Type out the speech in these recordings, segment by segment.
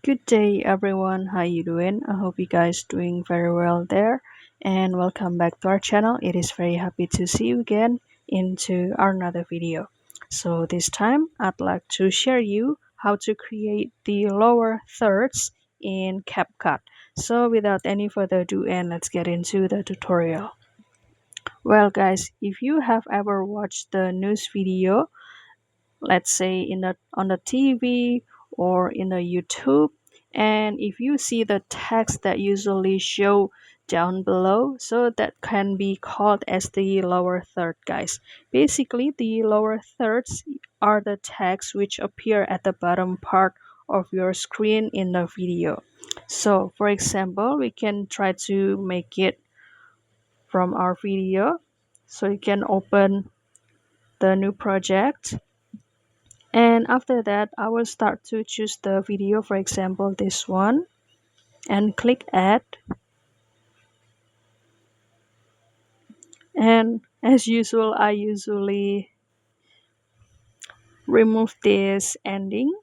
Good day everyone, how you doing? I hope you guys doing very well there, and welcome back to our channel. It is very happy to see you again into our another video. So this time I'd like to share you how to create the lower thirds in CapCut. So without any further ado, and let's get into the tutorial. Well guys, if you have ever watched the news video, let's say in the on the TV or in the YouTube, and if you see the text that usually show down below, so that can be called as the lower third, guys. Basically the lower thirds are the text which appear at the bottom part of your screen in the video. So for example, we can try to make it from our video. So you can open the new project, and after that I will start to choose the video, for example this one, and click add. And as usual, I usually remove this ending,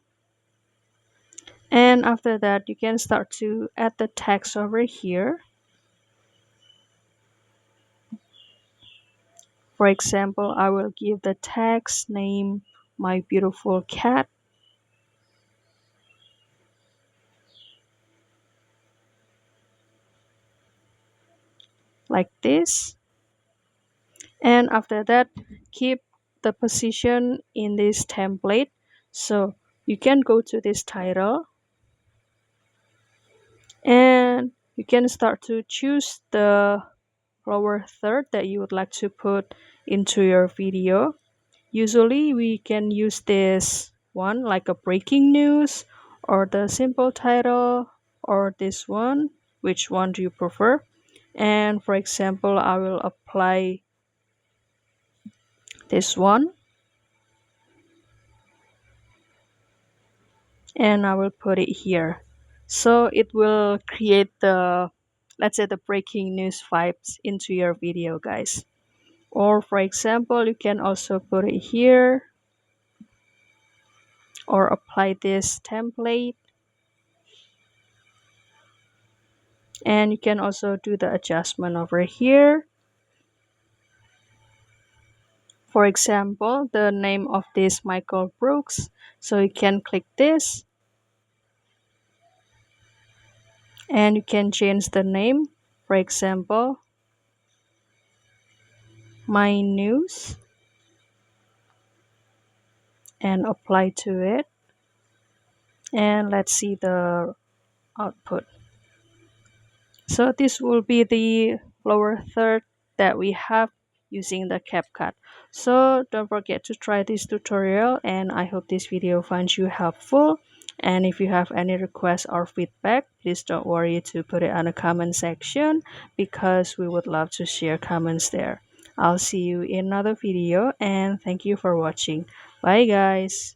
and after that you can start to add the text over here. For example, I will give the text name my beautiful cat, like this. And after that, keep the position in this template. So you can go to this title, and you can start to choose the lower third that you would like to put into your video. Usually we can use this one like a breaking news, or the simple title, or this one. Which one do you prefer? And for example, I will apply this one, and I will put it here. So it will create the, let's say, the breaking news vibes into your video, guys. Or for example, you can also put it here, or apply this template, and you can also do the adjustment over here. For example, the name of this Michael Brooks, so you can click this and you can change the name. For example, my news, and apply to it, and let's see the output. So this will be the lower third that we have using the CapCut. So don't forget to try this tutorial, and I hope this video finds you helpful. And if you have any requests or feedback, please don't worry to put it on the comment section, because we would love to share comments there. I'll see you in another video, and thank you for watching. Bye guys.